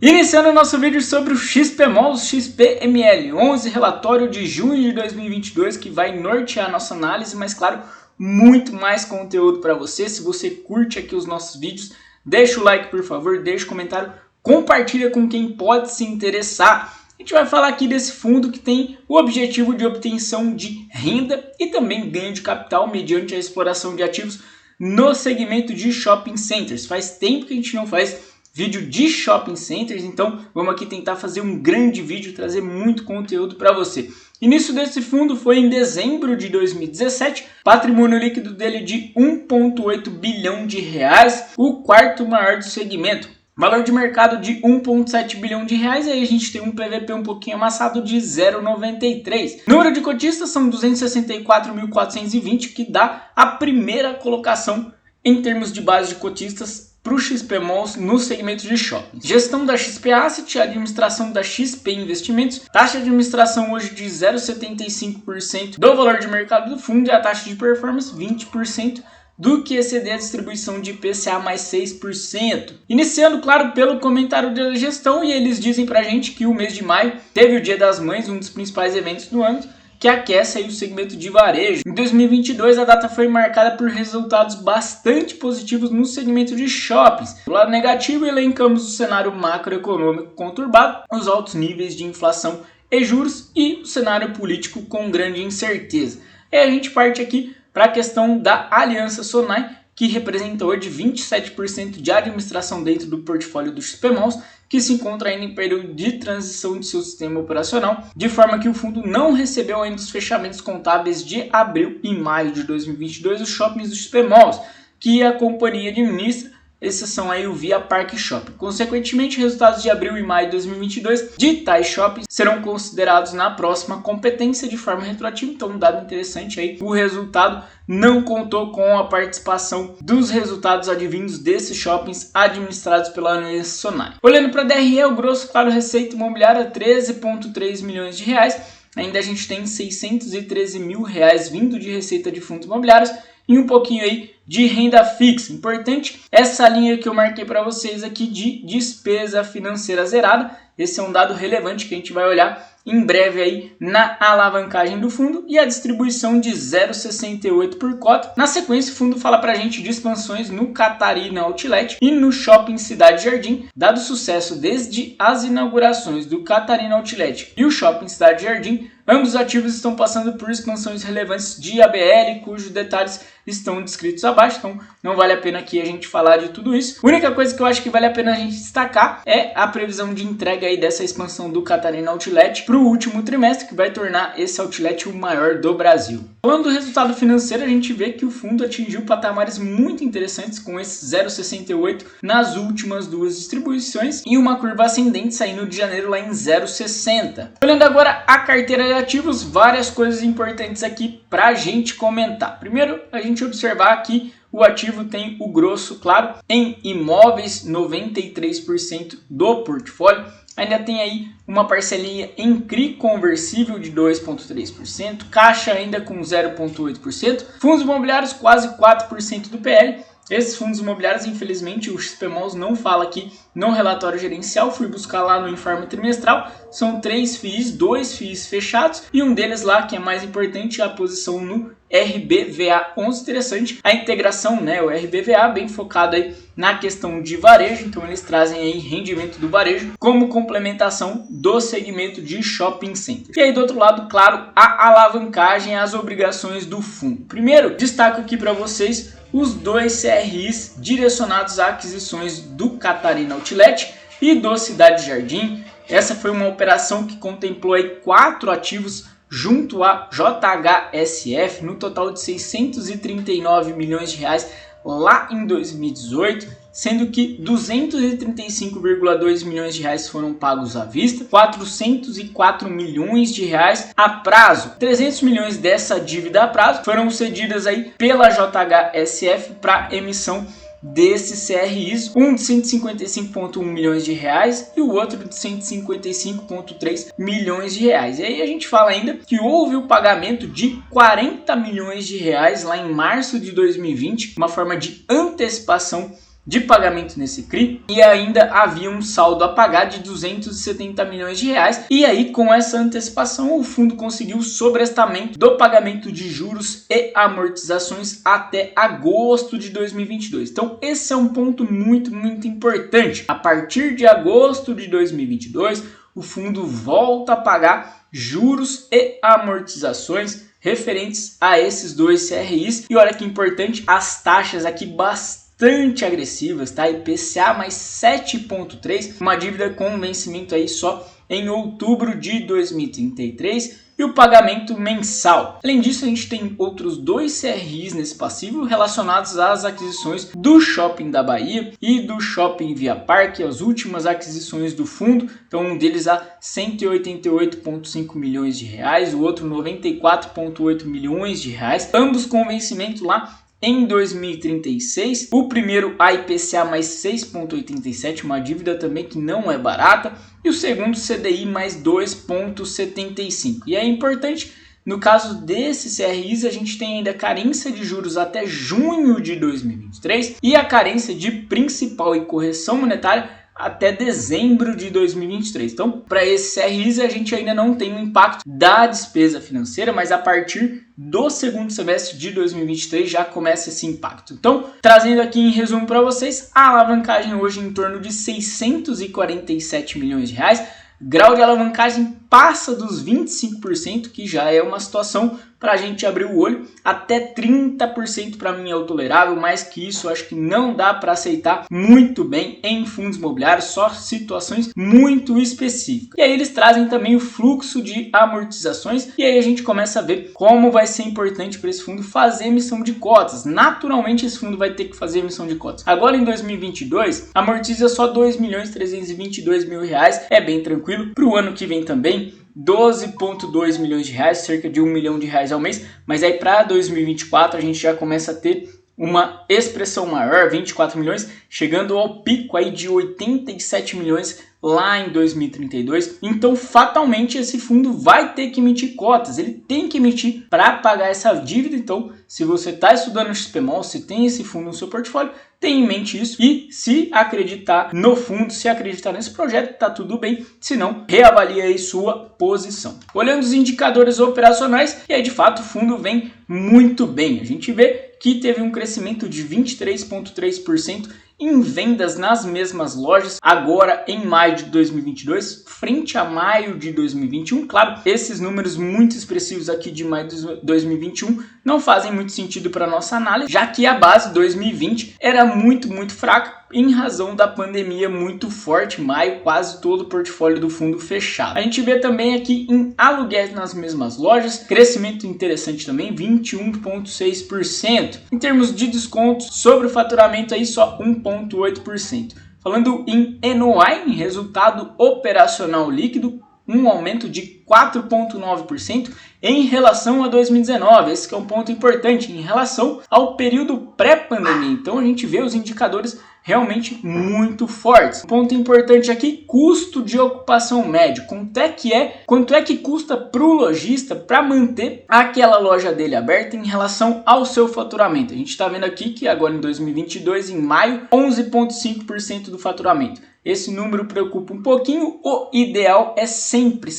Iniciando o nosso vídeo sobre o XPMOL XPML11, relatório de junho de 2022, que vai nortear a nossa análise, mas claro, muito mais conteúdo para você. Se você curte aqui os nossos vídeos, deixa o like por favor, deixa o comentário, compartilha com quem pode se interessar. A gente vai falar aqui desse fundo que tem o objetivo de obtenção de renda e também ganho de capital mediante a exploração de ativos no segmento de shopping centers. Faz tempo que a gente não faz vídeo de shopping centers, então vamos aqui tentar fazer um grande vídeo, trazer muito conteúdo para você. Início desse fundo foi em dezembro de 2017, patrimônio líquido dele de 1,8 bilhão de reais, o quarto maior do segmento. Valor de mercado de 1,7 bilhão de reais, aí a gente tem um PVP um pouquinho amassado de 0,93. Número de cotistas são 264.420, que dá a primeira colocação em termos de base de cotistas para o XPMOL no segmento de shopping. Gestão da XP Asset, administração da XP Investimentos, taxa de administração hoje de 0,75% do valor de mercado do fundo e a taxa de performance 20%. Do que exceder a distribuição de IPCA mais 6%. Iniciando, claro, pelo comentário da gestão, e eles dizem pra gente que o mês de maio teve o Dia das Mães, um dos principais eventos do ano, que aquece aí o segmento de varejo. Em 2022, a data foi marcada por resultados bastante positivos no segmento de shoppings. Do lado negativo, elencamos o cenário macroeconômico conturbado, os altos níveis de inflação e juros e o cenário político com grande incerteza. E a gente parte aqui para a questão da Aliança Sonai, que representa hoje 27% de administração dentro do portfólio do XPMOL, que se encontra ainda em período de transição de seu sistema operacional, de forma que o fundo não recebeu ainda os fechamentos contábeis de abril e maio de 2022 dos shoppings do XPMOL, que a companhia administra. Esses são aí o Via Parque Shopping. Consequentemente, resultados de abril e maio de 2022 de tais shoppings serão considerados na próxima competência de forma retroativa. Então, um dado interessante aí, o resultado não contou com a participação dos resultados advindos desses shoppings administrados pela Aliança Sonai. Olhando para a DRE, o grosso, claro, receita imobiliária 13,3 milhões de reais. Ainda a gente tem 613 mil reais vindo de receita de fundos imobiliários e um pouquinho aí de renda fixa. Importante, essa linha que eu marquei para vocês aqui de despesa financeira zerada. Esse é um dado relevante que a gente vai olhar em breve aí na alavancagem do fundo e a distribuição de 0,68 por cota. Na sequência, o fundo fala para a gente de expansões no Catarina Outlet e no Shopping Cidade Jardim. Dado o sucesso desde as inaugurações do Catarina Outlet e o Shopping Cidade Jardim, ambos os ativos estão passando por expansões relevantes de ABL, cujos detalhes estão descritos abaixo, então não vale a pena aqui a gente falar de tudo isso. A única coisa que eu acho que vale a pena a gente destacar é a previsão de entrega aí dessa expansão do Catarina Outlet para o último trimestre, que vai tornar esse outlet o maior do Brasil. Falando do resultado financeiro, a gente vê que o fundo atingiu patamares muito interessantes com esse 0,68 nas últimas duas distribuições e uma curva ascendente saindo de janeiro lá em 0,60. Olhando agora a carteira de ativos, várias coisas importantes aqui para a gente comentar. Primeiro, a gente observar que o ativo tem o grosso, claro, em imóveis, 93% do portfólio. Ainda tem aí uma parcelinha em CRI conversível de 2,3%, caixa ainda com 0,8%, fundos imobiliários quase 4% do PL. Esses fundos imobiliários, infelizmente, o XPMOL não fala aqui no relatório gerencial. Fui buscar lá no informe trimestral. São 3 FIIs, 2 FIIs fechados e um deles lá, que é mais importante, é a posição no RBVA11. Interessante a integração, né? O RBVA bem focado aí na questão de varejo. Então eles trazem aí rendimento do varejo como complementação do segmento de shopping center. E aí do outro lado, claro, a alavancagem, as obrigações do fundo. Primeiro, destaco aqui para vocês os 2 CRIs direcionados a aquisições do Catarina Outlet e do Cidade Jardim. Essa foi uma operação que contemplou aí 4 ativos junto a JHSF, no total de 639 milhões de reais lá em 2018, sendo que 235,2 milhões de reais foram pagos à vista, 404 milhões de reais a prazo. 300 milhões dessa dívida a prazo foram cedidas aí pela JHSF para emissão desses CRIs, um de 155,1 milhões de reais e o outro de 155,3 milhões de reais. E aí a gente fala ainda que houve o pagamento de 40 milhões de reais lá em março de 2020, uma forma de antecipação de pagamento nesse CRI e ainda havia um saldo a pagar de 270 milhões de reais. E aí, com essa antecipação, o fundo conseguiu sobrestamento do pagamento de juros e amortizações até agosto de 2022. Então, esse é um ponto muito importante. A partir de agosto de 2022, o fundo volta a pagar juros e amortizações referentes a esses dois CRIs. E olha que importante, as taxas aqui bastante agressivas, tá? IPCA mais 7,3, uma dívida com vencimento aí só em outubro de 2033 e o pagamento mensal. Além disso, a gente tem outros dois CRIs nesse passivo relacionados às aquisições do Shopping da Bahia e do Shopping Via Parque, as últimas aquisições do fundo. Então, um deles a 188,5 milhões de reais, o outro 94,8 milhões de reais, ambos com vencimento lá em 2036, o primeiro a IPCA mais 6,87, uma dívida também que não é barata, e o segundo CDI mais 2,75. E é importante, no caso desses CRIs, a gente tem ainda carência de juros até junho de 2023 e a carência de principal e correção monetária até dezembro de 2023. Então, para esses CRIs, a gente ainda não tem o impacto da despesa financeira, mas a partir do segundo semestre de 2023 já começa esse impacto. Então, trazendo aqui em resumo para vocês, a alavancagem hoje em torno de 647 milhões de reais. Grau de alavancagem passa dos 25%, que já é uma situação para a gente abrir o olho. Até 30% para mim é o tolerável, mais que isso eu acho que não dá para aceitar muito bem em fundos imobiliários, só situações muito específicas. E aí eles trazem também o fluxo de amortizações e aí a gente começa a ver como vai ser importante para esse fundo fazer emissão de cotas. Naturalmente esse fundo vai ter que fazer emissão de cotas. Agora em 2022 amortiza só 2.322.000 reais, é bem tranquilo. Para o ano que vem também 12,2 milhões de reais, cerca de 1 milhão de reais ao mês, mas aí para 2024 a gente já começa a ter uma expressão maior, 24 milhões, chegando ao pico aí de 87 milhões lá em 2032. Então, fatalmente, esse fundo vai ter que emitir cotas, ele tem que emitir para pagar essa dívida. Então, se você está estudando o XPMOL, se tem esse fundo no seu portfólio, tenha em mente isso e se acreditar no fundo, se acreditar nesse projeto, tá tudo bem, se não, reavalie aí sua posição. Olhando os indicadores operacionais, e aí de fato o fundo vem muito bem. A gente vê que teve um crescimento de 23,3% em vendas nas mesmas lojas agora em maio de 2022, frente a maio de 2021. Claro, esses números muito expressivos aqui de maio de 2021 não fazem muito sentido para nossa análise, já que a base 2020 era muito fraca em razão da pandemia muito forte, maio quase todo o portfólio do fundo fechado. A gente vê também aqui em aluguéis nas mesmas lojas, crescimento interessante também, 21,6%. Em termos de descontos sobre o faturamento aí só 1,8%. Falando em NOI, em resultado operacional líquido, um aumento de 4,9% em relação a 2019. Esse que é um ponto importante em relação ao período pré-pandemia. Então a gente vê os indicadores realmente muito fortes. Ponto importante aqui, custo de ocupação médio. Quanto é que custa para o lojista para manter aquela loja dele aberta em relação ao seu faturamento? A gente está vendo aqui que agora em 2022, em maio, 11,5% do faturamento. Esse número preocupa um pouquinho. O ideal é sempre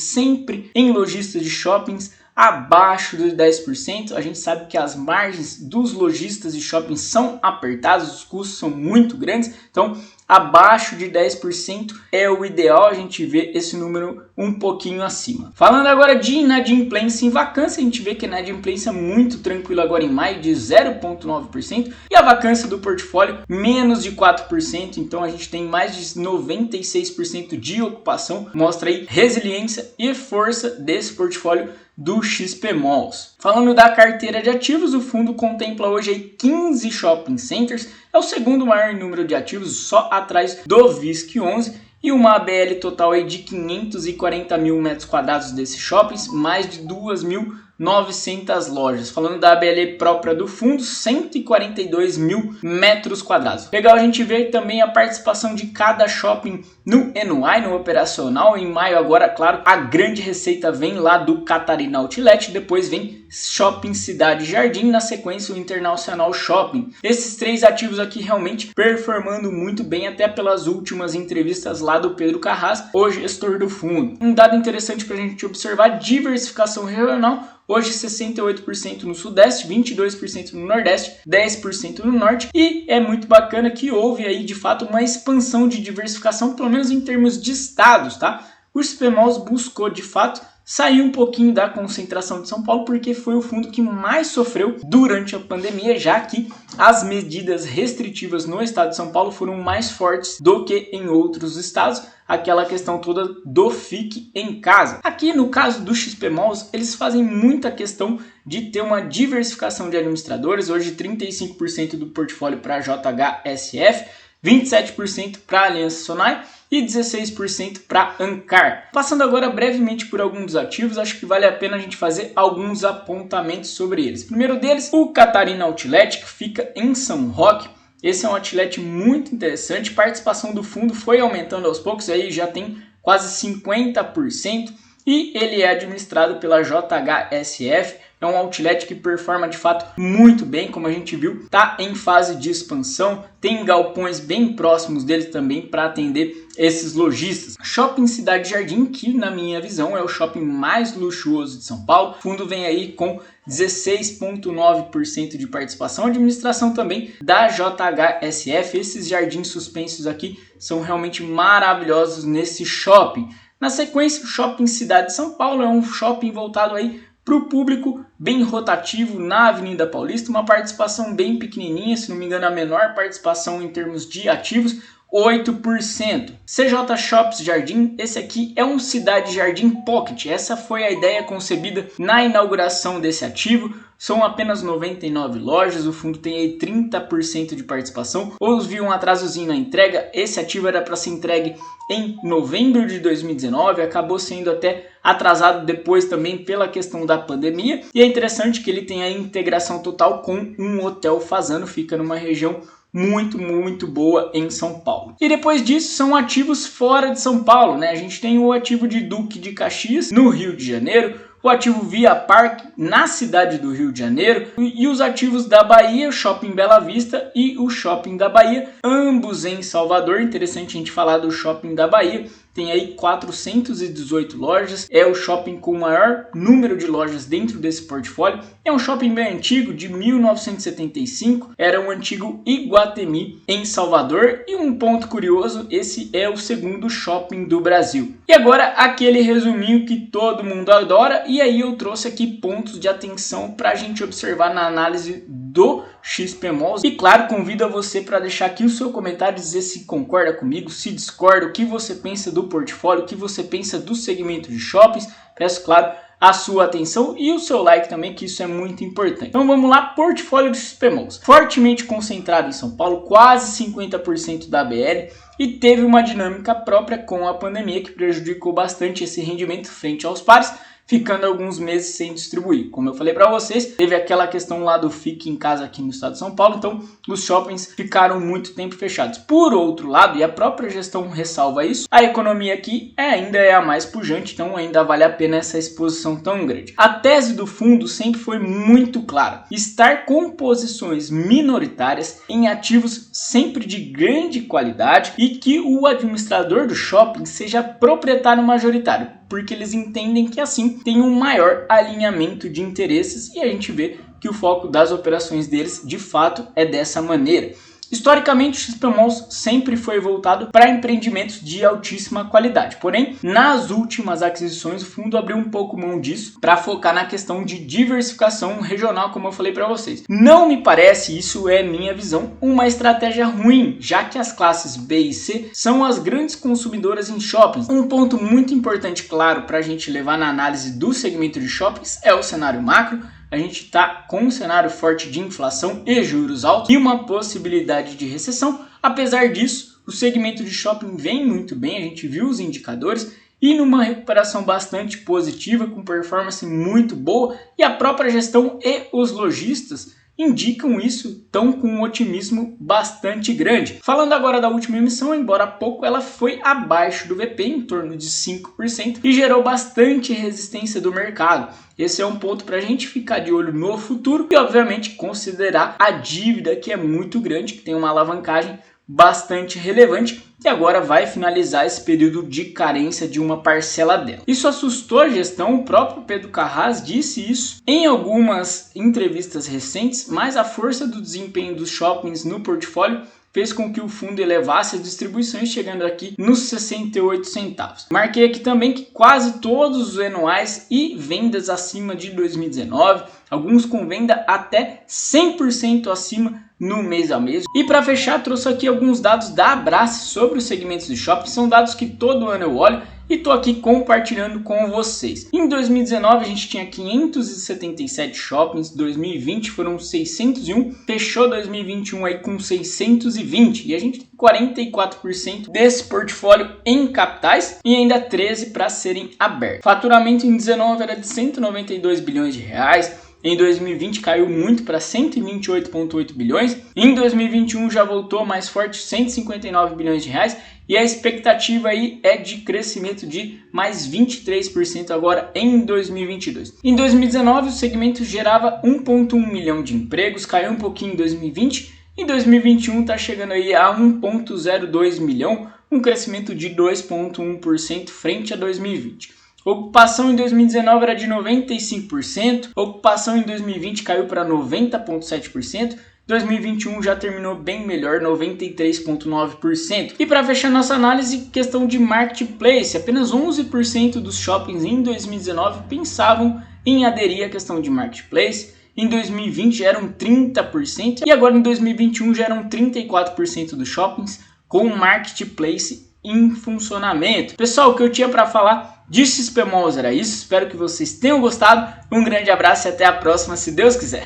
em lojistas de shoppings abaixo dos 10%. A gente sabe que as margens dos lojistas de shopping são apertadas, os custos são muito grandes, então abaixo de 10% é o ideal, a gente vê esse número um pouquinho acima. Falando agora de inadimplência em vacância, a gente vê que a inadimplência é muito tranquila agora em maio, de 0,9%, e a vacância do portfólio menos de 4%, então a gente tem mais de 96% de ocupação, mostra aí resiliência e força desse portfólio do XPMOLs. Falando da carteira de ativos, o fundo contempla hoje aí 15 shopping centers, é o segundo maior número de ativos, só atrás do VISC11, e uma ABL total aí de 540 mil metros quadrados desses shoppings, mais de 2.900 900 lojas. Falando da ABL própria do fundo, 142 mil metros quadrados. Legal a gente ver também a participação de cada shopping no NOI, no operacional. Em maio agora, claro, a grande receita vem lá do Catarina Outlet, depois vem Shopping Cidade Jardim, na sequência o Internacional Shopping. Esses três ativos aqui realmente performando muito bem, até pelas últimas entrevistas lá do Pedro Carras, o gestor do fundo. Um dado interessante para a gente observar: diversificação regional. Hoje 68% no Sudeste, 22% no Nordeste, 10% no Norte, e é muito bacana que houve aí de fato uma expansão de diversificação, pelo menos em termos de estados, tá? O XP Malls buscou de fato sair um pouquinho da concentração de São Paulo, porque foi o fundo que mais sofreu durante a pandemia, já que as medidas restritivas no estado de São Paulo foram mais fortes do que em outros estados, aquela questão toda do fique em casa. Aqui no caso do XP Malls, eles fazem muita questão de ter uma diversificação de administradores, hoje 35% do portfólio para JHSF, 27% para Aliança Sonae e 16% para Ancar. Passando agora brevemente por alguns dos ativos, acho que vale a pena a gente fazer alguns apontamentos sobre eles. Primeiro deles, o Catarina Outlet, que fica em São Roque. Esse é um outlet muito interessante, a participação do fundo foi aumentando aos poucos, aí já tem quase 50%, e ele é administrado pela JHSF. É um outlet que performa de fato muito bem, como a gente viu, está em fase de expansão, tem galpões bem próximos dele também para atender esses lojistas. Shopping Cidade Jardim, que na minha visão é o shopping mais luxuoso de São Paulo, o fundo vem aí com 16,9% de participação, administração também da JHSF. Esses jardins suspensos aqui são realmente maravilhosos nesse shopping. Na sequência, o Shopping Cidade de São Paulo é um shopping voltado aí para o público, bem rotativo na Avenida Paulista, uma participação bem pequenininha, se não me engano a menor participação em termos de ativos, 8%. CJ Shops Jardim, esse aqui é um Cidade Jardim Pocket, essa foi a ideia concebida na inauguração desse ativo. São apenas 99 lojas, o fundo tem aí 30% de participação. Houve um atrasozinho na entrega, esse ativo era para ser entregue em novembro de 2019, acabou sendo até atrasado depois também pela questão da pandemia. E é interessante que ele tem a integração total com um hotel Fazano, fica numa região muito boa em São Paulo. E depois disso são ativos fora de São Paulo, né? A gente tem o ativo de Duque de Caxias, no Rio de Janeiro, o ativo Via Parque na cidade do Rio de Janeiro e os ativos da Bahia, o Shopping Bela Vista e o Shopping da Bahia, ambos em Salvador. Interessante a gente falar do Shopping da Bahia, tem aí 418 lojas, é o shopping com o maior número de lojas dentro desse portfólio. É um shopping bem antigo, de 1975, era um antigo Iguatemi em Salvador. E um ponto curioso, esse é o segundo shopping do Brasil. E agora aquele resuminho que todo mundo adora, e aí eu trouxe aqui pontos de atenção para a gente observar na análise do XP Malls. E claro, convido a você para deixar aqui o seu comentário, dizer se concorda comigo, se discorda, o que você pensa do portfólio, o que você pensa do segmento de shoppings. Peço, claro, a sua atenção e o seu like também, que isso é muito importante. Então vamos lá, portfólio do XP Malls. Fortemente concentrado em São Paulo, quase 50% da ABL, e teve uma dinâmica própria com a pandemia que prejudicou bastante esse rendimento frente aos pares, ficando alguns meses sem distribuir. Como eu falei para vocês, teve aquela questão lá do fique em casa aqui no estado de São Paulo, então os shoppings ficaram muito tempo fechados. Por outro lado, e a própria gestão ressalva isso, a economia aqui ainda é a mais pujante, então ainda vale a pena essa exposição tão grande. A tese do fundo sempre foi muito clara: estar com posições minoritárias em ativos sempre de grande qualidade e que o administrador do shopping seja proprietário majoritário, porque eles entendem que assim tem um maior alinhamento de interesses, e a gente vê que o foco das operações deles de fato é dessa maneira. Historicamente, o XP Malls sempre foi voltado para empreendimentos de altíssima qualidade. Porém, nas últimas aquisições, o fundo abriu um pouco mão disso para focar na questão de diversificação regional, como eu falei para vocês. Não me parece, isso é minha visão, uma estratégia ruim, já que as classes B e C são as grandes consumidoras em shoppings. Um ponto muito importante, claro, para a gente levar na análise do segmento de shoppings é o cenário macro. A gente está com um cenário forte de inflação e juros altos e uma possibilidade de recessão. Apesar disso, o segmento de shopping vem muito bem, a gente viu os indicadores e numa recuperação bastante positiva, com performance muito boa, e a própria gestão e os lojistas indicam isso, estão com um otimismo bastante grande. Falando agora da última emissão, embora pouco, ela foi abaixo do VP, em torno de 5%, e gerou bastante resistência do mercado. Esse é um ponto para a gente ficar de olho no futuro e, obviamente, considerar a dívida, que é muito grande, que tem uma alavancagem bastante relevante, e agora vai finalizar esse período de carência de uma parcela dela. Isso assustou a gestão, o próprio Pedro Carras disse isso em algumas entrevistas recentes, mas a força do desempenho dos shoppings no portfólio fez com que o fundo elevasse as distribuições, chegando aqui nos 68 centavos. Marquei aqui também que quase todos os anuais e vendas acima de 2019, alguns com venda até 100% acima no mês a mês. E para fechar, trouxe aqui alguns dados da Abrace sobre os segmentos de shopping. São dados que todo ano eu olho e estou aqui compartilhando com vocês. Em 2019 a gente tinha 577 shoppings, 2020 foram 601, fechou 2021 aí com 620 e a gente tem 44% desse portfólio em capitais e ainda 13 para serem abertos. Faturamento em 2019 era de 192 bilhões de reais. Em 2020 caiu muito para 128,8 bilhões. Em 2021 já voltou mais forte, 159 bilhões de reais. E a expectativa aí é de crescimento de mais 23% agora em 2022. Em 2019 o segmento gerava 1,1 milhão de empregos, caiu um pouquinho em 2020. Em 2021 está chegando aí a 1,02 milhão, um crescimento de 2,1% frente a 2020. Ocupação em 2019 era de 95%, ocupação em 2020 caiu para 90,7%, 2021 já terminou bem melhor, 93,9%. E para fechar nossa análise, questão de marketplace, apenas 11% dos shoppings em 2019 pensavam em aderir à questão de marketplace. Em 2020 já eram 30% e agora em 2021 já eram 34% dos shoppings com marketplace em funcionamento. Pessoal, o que eu tinha para falar de XP Malls era isso. Espero que vocês tenham gostado. Um grande abraço e até a próxima, se Deus quiser.